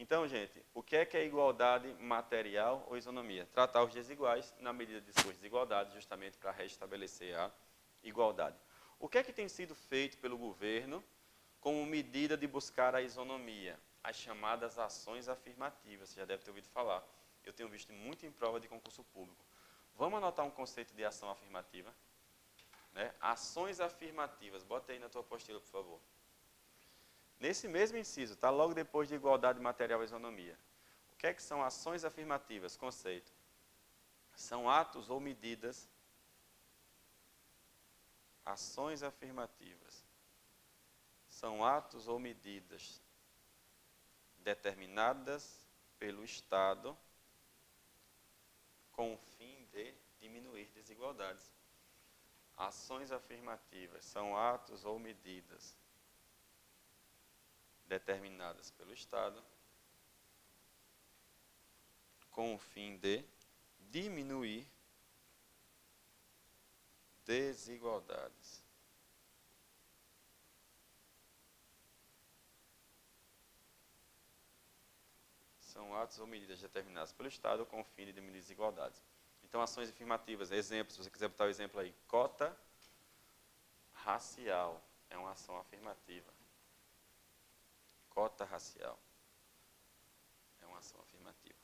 Então, gente, o que é igualdade material ou isonomia? Tratar os desiguais na medida de suas desigualdades, justamente para restabelecer a igualdade. O que é que tem sido feito pelo governo como medida de buscar a isonomia? As chamadas ações afirmativas, você já deve ter ouvido falar. Eu tenho visto muito em prova de concurso público. Vamos anotar um conceito de ação afirmativa? Né? Ações afirmativas, bota aí na tua apostila, por favor. Nesse mesmo inciso, está logo depois de igualdade material e isonomia. O que é que são ações afirmativas? Conceito. São atos ou medidas. Ações afirmativas. São atos ou medidas determinadas pelo Estado com o fim de diminuir desigualdades. Ações afirmativas são atos ou medidas determinadas pelo Estado com o fim de diminuir desigualdades. São atos ou medidas determinadas pelo Estado com o fim de diminuir desigualdades. Então, ações afirmativas, exemplos, se você quiser botar o exemplo aí, cota racial é uma ação afirmativa. Cota racial é uma ação afirmativa.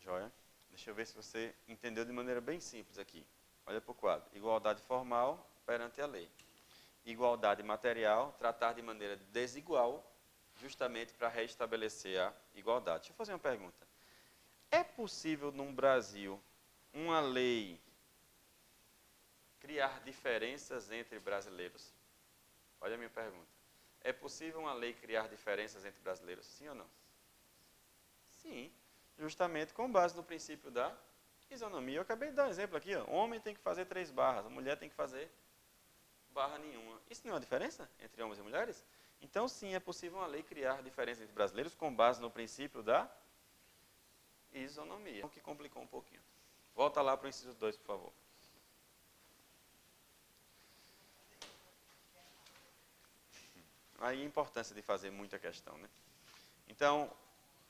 Joia? Deixa eu ver se você entendeu de maneira bem simples aqui. Olha para o quadro. Igualdade formal perante a lei. Igualdade material, tratar de maneira desigual, justamente para restabelecer a igualdade. Deixa eu fazer uma pergunta. É possível, num Brasil, uma lei criar diferenças entre brasileiros? Olha a minha pergunta. É possível uma lei criar diferenças entre brasileiros? Sim ou não? Sim. Justamente com base no princípio da isonomia. Eu acabei de dar um exemplo aqui. Ó. Homem tem que fazer 3 barras, a mulher tem que fazer barra nenhuma. Isso não é uma diferença entre homens e mulheres? Então, sim, é possível uma lei criar diferenças entre brasileiros com base no princípio da isonomia. O que complicou um pouquinho. Volta lá para o inciso 2, por favor. Aí a importância de fazer muita questão, né? Então,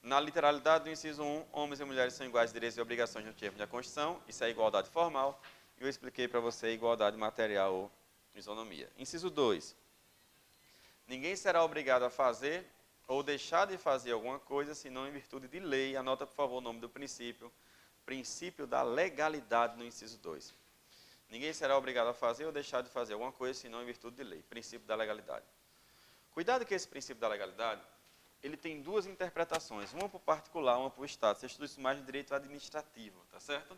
na literalidade do inciso 1, homens e mulheres são iguais de direitos e obrigações no termo da Constituição. Isso é igualdade formal. E eu expliquei para você igualdade material ou isonomia. Inciso 2. Ninguém será obrigado a fazer ou deixar de fazer alguma coisa, senão em virtude de lei. Anota, por favor, o nome do princípio. Princípio da legalidade no inciso 2. Ninguém será obrigado a fazer ou deixar de fazer alguma coisa, senão em virtude de lei. Princípio da legalidade. Cuidado que esse princípio da legalidade, ele tem 2 interpretações. Uma para o particular, uma para o Estado. Você estuda isso mais no direito administrativo, tá certo?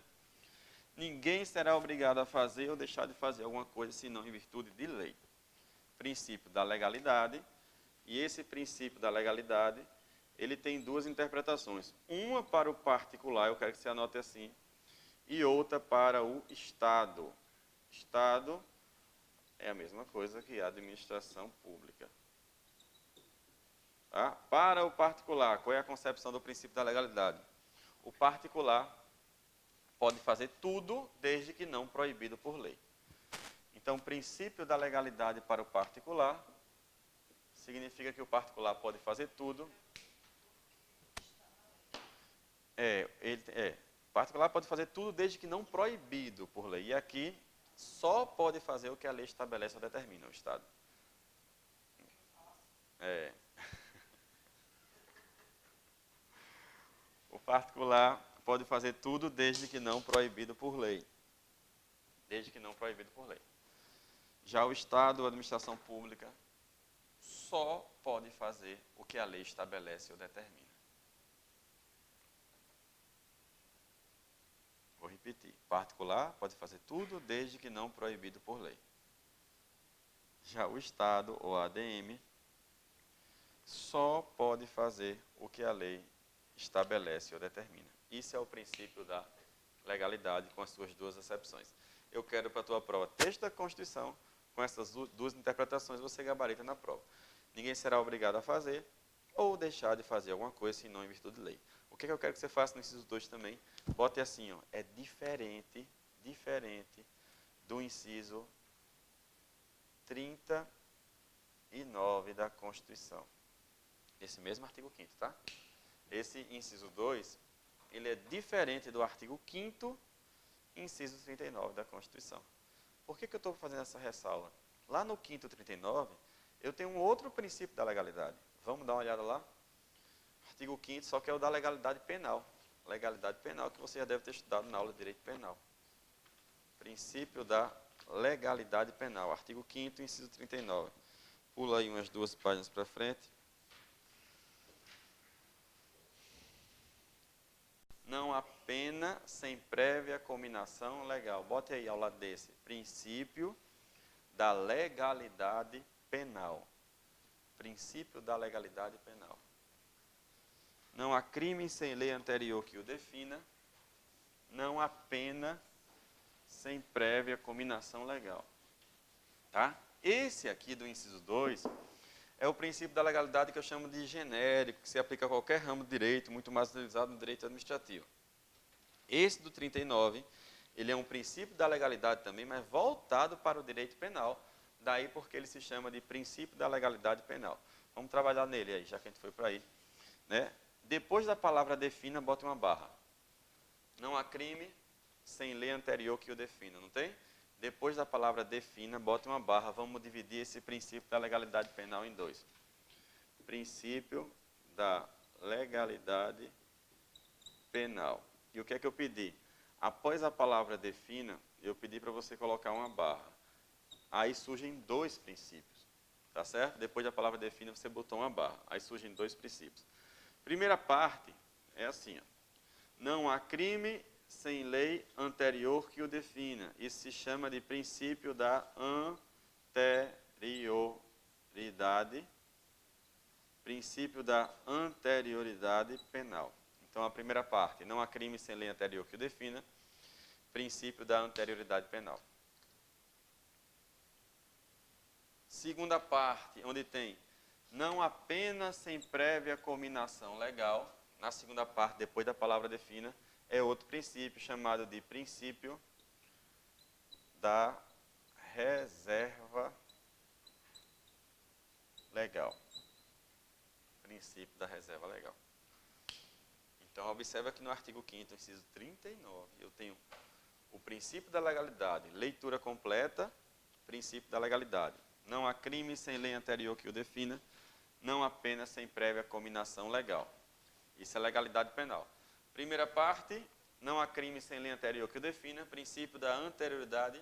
Ninguém será obrigado a fazer ou deixar de fazer alguma coisa, senão em virtude de lei. Princípio da legalidade, e esse princípio da legalidade, ele tem 2 interpretações. Uma para o particular, eu quero que você anote assim, e outra para o Estado. Estado é a mesma coisa que a administração pública. Tá? Para o particular, qual é a concepção do princípio da legalidade? O particular pode fazer tudo desde que não proibido por lei. Então, o princípio da legalidade para o particular significa que o particular pode fazer tudo. O particular pode fazer tudo desde que não proibido por lei. E aqui, só pode fazer o que a lei estabelece ou determina, o Estado. O particular pode fazer tudo desde que não proibido por lei. Desde que não proibido por lei. Já o Estado, a administração pública, só pode fazer o que a lei estabelece ou determina. Vou repetir. Particular pode fazer tudo desde que não proibido por lei. Já o Estado, ou a ADM, só pode fazer o que a lei estabelece ou determina. Isso é o princípio da legalidade, com as suas 2 acepções. Eu quero para a tua prova texto da Constituição, com essas 2 interpretações, você gabarita na prova. Ninguém será obrigado a fazer ou deixar de fazer alguma coisa, senão em virtude de lei. O que é que eu quero que você faça no inciso 2 também? Bote assim, ó, é diferente do inciso 30 39 da Constituição. Esse mesmo artigo 5º, tá? Esse inciso 2, ele é diferente do artigo 5º, inciso 39 da Constituição. Por que eu estou fazendo essa ressalva? Lá no 5º 39, eu tenho um outro princípio da legalidade. Vamos dar uma olhada lá? Artigo 5º, só que é o da legalidade penal. Legalidade penal, que você já deve ter estudado na aula de direito penal. Princípio da legalidade penal. Artigo 5º, inciso 39. Pula aí umas 2 páginas para frente. Não há pena sem prévia cominação legal. Bote aí ao lado desse. Princípio da legalidade penal. Princípio da legalidade penal. Não há crime sem lei anterior que o defina. Não há pena sem prévia cominação legal. Tá? Esse aqui do inciso 2 é o princípio da legalidade que eu chamo de genérico, que se aplica a qualquer ramo de direito, muito mais utilizado no direito administrativo. Esse do 39, ele é um princípio da legalidade também, mas voltado para o direito penal, daí porque ele se chama de princípio da legalidade penal. Vamos trabalhar nele aí, já que a gente foi para aí. Né? Depois da palavra defina, bota uma barra. Não há crime sem lei anterior que o defina, não tem? Depois da palavra defina, bota uma barra. Vamos dividir esse princípio da legalidade penal em 2. Princípio da legalidade penal. E o que é que eu pedi? Após a palavra defina, eu pedi para você colocar uma barra. Aí surgem 2 princípios. Tá certo? Depois da palavra defina, você botou uma barra. Aí surgem 2 princípios. Primeira parte é assim, ó. Não há crime sem lei anterior que o defina. Isso se chama de princípio da anterioridade. Princípio da anterioridade penal. Então, a primeira parte, não há crime sem lei anterior que o defina. Princípio da anterioridade penal. Segunda parte, onde tem não há pena sem prévia cominação legal. Na segunda parte, depois da palavra defina, é outro princípio chamado de princípio da reserva legal. Princípio da reserva legal. Então, observa que no artigo 5º, inciso 39, eu tenho o princípio da legalidade, leitura completa, princípio da legalidade. Não há crime sem lei anterior que o defina, não há pena sem prévia cominação legal. Isso é legalidade penal. Primeira parte, não há crime sem lei anterior que o defina, princípio da anterioridade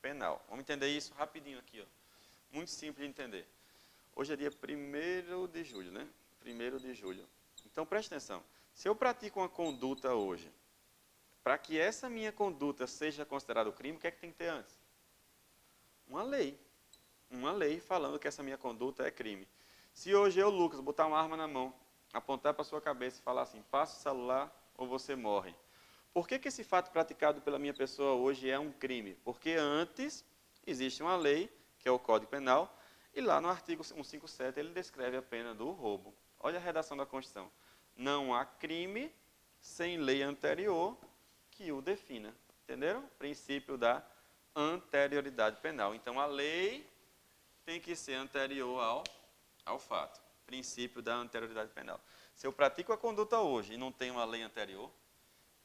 penal. Vamos entender isso rapidinho aqui, ó. Muito simples de entender. Hoje é dia 1º de julho, né? 1º de julho. Então, preste atenção. Se eu pratico uma conduta hoje, para que essa minha conduta seja considerada crime, o que é que tem que ter antes? Uma lei. Uma lei falando que essa minha conduta é crime. Se hoje eu, Lucas, botar uma arma na mão, apontar para a sua cabeça e falar assim, passa o celular ou você morre. Por que esse fato praticado pela minha pessoa hoje é um crime? Porque antes existe uma lei, que é o Código Penal, e lá no artigo 157 ele descreve a pena do roubo. Olha a redação da Constituição. Não há crime sem lei anterior que o defina. Entenderam? Princípio da anterioridade penal. Então, a lei tem que ser anterior ao fato. Princípio da anterioridade penal. Se eu pratico a conduta hoje e não tenho uma lei anterior,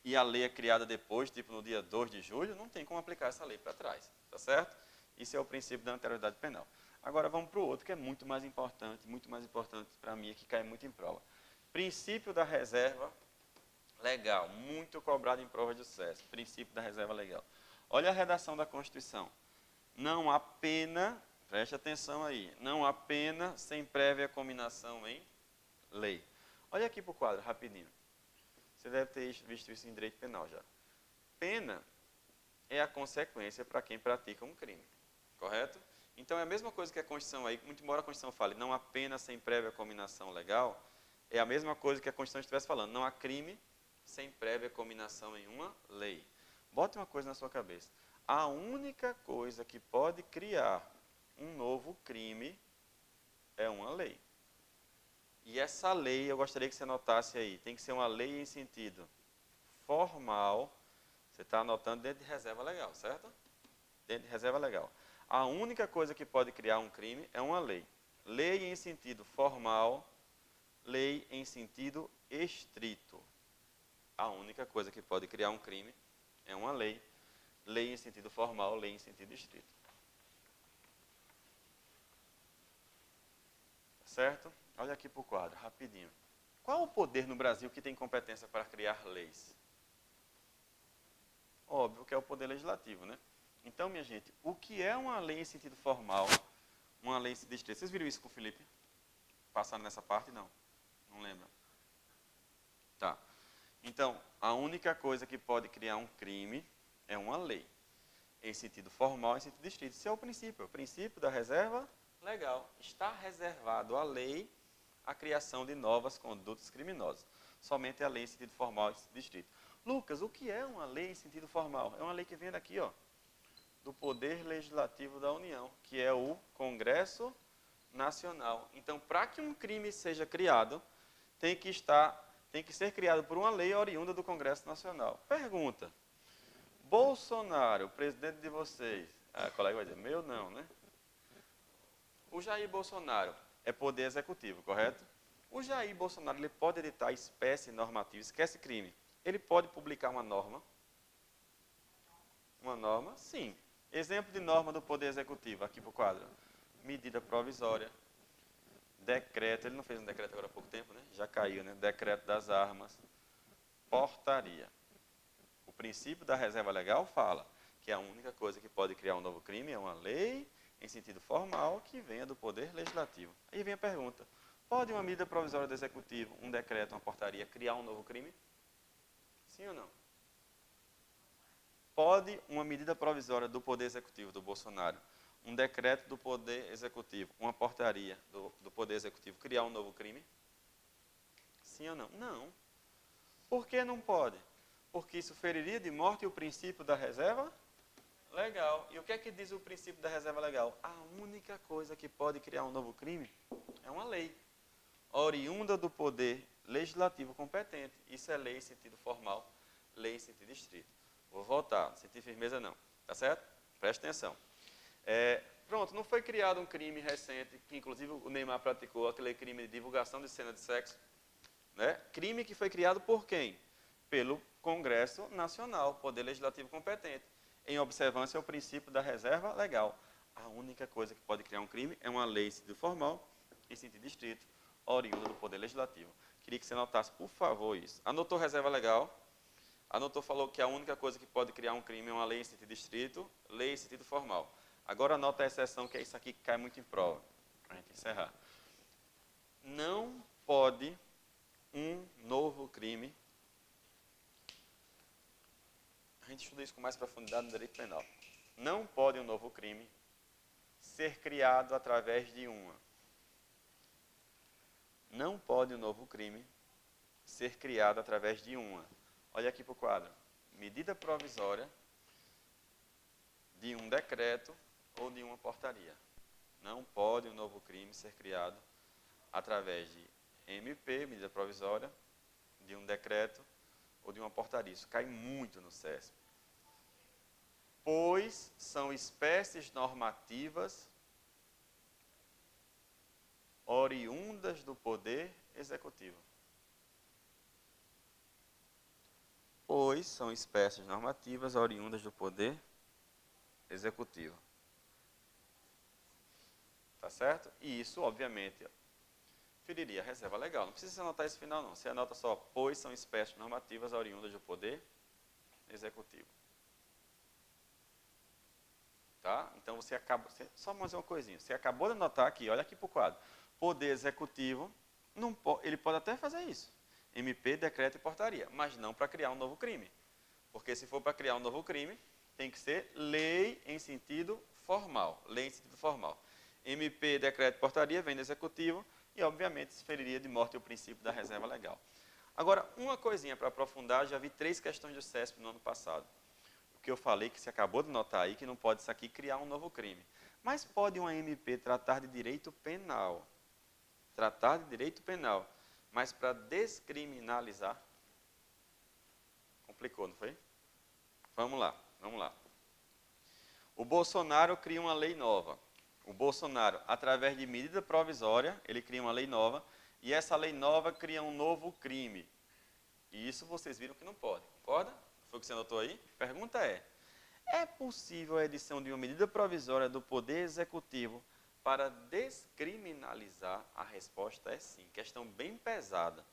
e a lei é criada depois, tipo no dia 2 de julho, não tem como aplicar essa lei para trás. Tá certo? Isso é o princípio da anterioridade penal. Agora vamos para o outro, que é muito mais importante para mim, que cai muito em prova. Princípio da reserva legal, muito cobrado em prova de sucesso. Princípio da reserva legal. Olha a redação da Constituição. Não há pena, preste atenção aí, não há pena sem prévia cominação em lei. Olha aqui para o quadro, rapidinho. Você deve ter visto isso em direito penal já. Pena é a consequência para quem pratica um crime, correto? Então, é a mesma coisa que a Constituição aí, muito embora a Constituição fale, não há pena sem prévia cominação legal, é a mesma coisa que a Constituição estivesse falando, não há crime sem prévia cominação em uma lei. Bote uma coisa na sua cabeça. A única coisa que pode criar um novo crime é uma lei. E essa lei, eu gostaria que você anotasse aí, tem que ser uma lei em sentido formal. Você está anotando dentro de reserva legal, certo? Dentro de reserva legal. A única coisa que pode criar um crime é uma lei. lei em sentido formal, lei em sentido estrito. A única coisa que pode criar um crime é uma lei. Lei em sentido formal, lei em sentido estrito. Certo? Olha aqui para o quadro, rapidinho. Qual o poder no Brasil que tem competência para criar leis? Óbvio que é o poder legislativo, né? Então, minha gente, o que é uma lei em sentido formal, uma lei em sentido estrito? Vocês viram isso com o Felipe? Passando nessa parte? Não. Não lembra? Tá. Então, a única coisa que pode criar um crime é uma lei. Em sentido formal, em sentido estrito. Esse é o princípio. O princípio da reserva legal. Está reservado à lei a criação de novas condutas criminosas. Somente a lei em sentido formal e sentido estrito. Lucas, o que é uma lei em sentido formal? É uma lei que vem daqui, ó, do Poder Legislativo da União, que é o Congresso Nacional. Então, para que um crime seja criado, tem que ser criado por uma lei oriunda do Congresso Nacional. Pergunta: Bolsonaro, presidente de vocês, a colega vai dizer, meu não, né? O Jair Bolsonaro é poder executivo, correto? O Jair Bolsonaro ele pode editar espécie normativa, esquece crime. Ele pode publicar uma norma? Uma norma? Sim. Exemplo de norma do poder executivo, aqui para o quadro. Medida provisória, decreto, ele não fez um decreto agora há pouco tempo, né? Já caiu, né? Decreto das armas, portaria. O princípio da reserva legal fala que a única coisa que pode criar um novo crime é uma lei em sentido formal que venha do poder legislativo. Aí vem a pergunta: pode uma medida provisória do executivo, um decreto, uma portaria, criar um novo crime? Sim ou não? Pode uma medida provisória do poder executivo do Bolsonaro, um decreto do poder executivo, uma portaria do poder executivo criar um novo crime? Sim ou não? Não. Por que não pode? Porque isso feriria de morte o princípio da reserva legal. E o que é que diz o princípio da reserva legal? A única coisa que pode criar um novo crime é uma lei, oriunda do poder legislativo competente. Isso é lei em sentido formal, lei em sentido estrito. Vou voltar, não senti firmeza não. Tá certo? Presta atenção. Pronto, não foi criado um crime recente, que inclusive o Neymar praticou, aquele crime de divulgação de cena de sexo. Né? Crime que foi criado por quem? Pelo Congresso Nacional, poder legislativo competente, em observância ao princípio da reserva legal. A única coisa que pode criar um crime é uma lei em sentido formal, em sentido estrito, oriunda do poder legislativo. Queria que você anotasse, por favor, isso. Anotou reserva legal? Anotou, falou que a única coisa que pode criar um crime é uma lei em sentido estrito, lei em sentido formal. Agora anota a exceção, que é isso aqui que cai muito em prova, para a gente encerrar. Não pode um novo crime. A gente estuda isso com mais profundidade no direito penal. Não pode um novo crime ser criado através de uma. Não pode um novo crime ser criado através de uma. Olha aqui para o quadro. Medida provisória de um decreto ou de uma portaria. Não pode um novo crime ser criado através de MP, medida provisória, de um decreto ou de uma portaria. Isso cai muito no CESP. Pois são espécies normativas oriundas do poder executivo. Pois são espécies normativas oriundas do poder executivo. Tá certo? E isso, obviamente, feriria a reserva legal. Não precisa anotar esse final, não. Você anota só, pois são espécies normativas oriundas do poder executivo. Tá? Então, só mais uma coisinha. Você acabou de anotar aqui, olha aqui para o quadro. Poder executivo, ele pode até fazer isso. MP, decreto e portaria, mas não para criar um novo crime. Porque se for para criar um novo crime, tem que ser lei em sentido formal. Lei em sentido formal. MP, decreto e portaria vem do executivo e, obviamente, se feriria de morte o princípio da reserva legal. Agora, uma coisinha para aprofundar, já vi 3 questões do CESP no ano passado. O que eu falei, que você acabou de notar aí, que não pode isso aqui criar um novo crime. Mas pode uma MP tratar de direito penal. Tratar de direito penal. Mas para descriminalizar, complicou, não foi? Vamos lá, vamos lá. O Bolsonaro cria uma lei nova. O Bolsonaro, através de medida provisória, ele cria uma lei nova, e essa lei nova cria um novo crime. E isso vocês viram que não pode, concorda? Foi o que você anotou aí? Pergunta é possível a edição de uma medida provisória do Poder Executivo para descriminalizar? A resposta é sim. Questão bem pesada.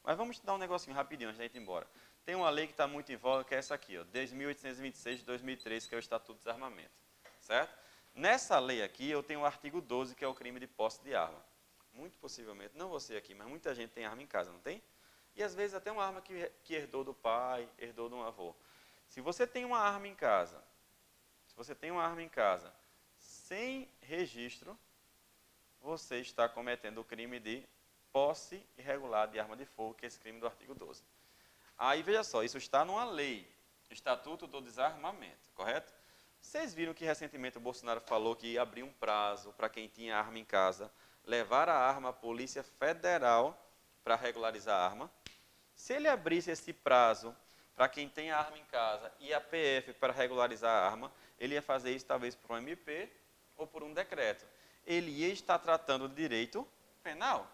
Mas vamos estudar um negocinho rapidinho antes de a gente ir embora. Tem uma lei que está muito em voga, que é essa aqui, ó, 10.826 de 2003, que é o Estatuto de Desarmamento. Certo? Nessa lei aqui, eu tenho o artigo 12, que é o crime de posse de arma. Muito possivelmente, não você aqui, mas muita gente tem arma em casa, não tem? E às vezes até uma arma que herdou do pai, herdou de um avô. Se você tem uma arma em casa, sem registro, você está cometendo o crime de posse irregular de arma de fogo, que é esse crime do artigo 12. Aí, veja só, isso está numa lei, Estatuto do Desarmamento, correto? Vocês viram que recentemente o Bolsonaro falou que ia abrir um prazo para quem tinha arma em casa, levar a arma à Polícia Federal para regularizar a arma? Se ele abrisse esse prazo para quem tem a arma em casa e a PF para regularizar a arma, ele ia fazer isso talvez por um MP ou por um decreto. Ele ia estar tratando de direito penal,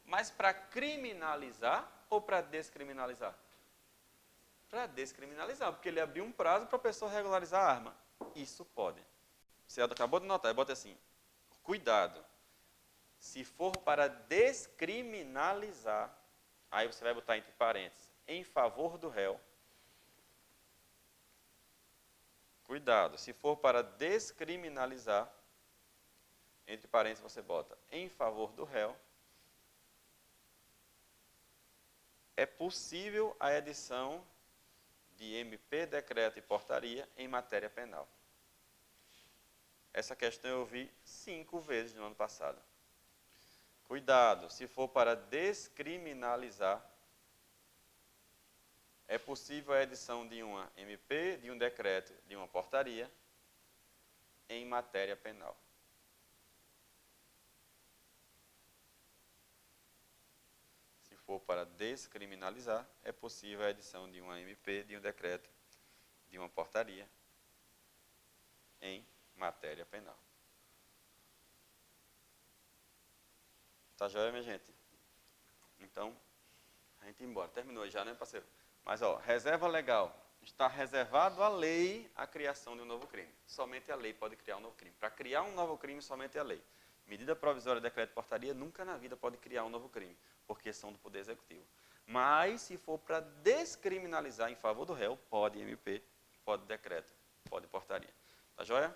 mas para criminalizar ou para descriminalizar? Para descriminalizar, porque ele abriu um prazo para a pessoa regularizar a arma. Isso pode. Você acabou de notar, bota assim, cuidado. Se for para descriminalizar, aí você vai botar entre parênteses, em favor do réu. Cuidado, se for para descriminalizar, entre parênteses você bota em favor do réu, é possível a edição de MP, decreto e portaria em matéria penal. Essa questão eu vi 5 vezes no ano passado. Cuidado, se for para descriminalizar, é possível a edição de uma MP, de um decreto, de uma portaria em matéria penal. Se for para descriminalizar, é possível a edição de uma MP, de um decreto, de uma portaria em matéria penal. Tá joia, minha gente? Então, a gente ir embora. Terminou já, né, parceiro? Mas, ó, reserva legal. Está reservado à lei a criação de um novo crime. Somente a lei pode criar um novo crime. Para criar um novo crime, somente a lei. Medida provisória, decreto e portaria, nunca na vida pode criar um novo crime, porque são do Poder Executivo. Mas, se for para descriminalizar em favor do réu, pode MP, pode decreto, pode portaria. Tá joia?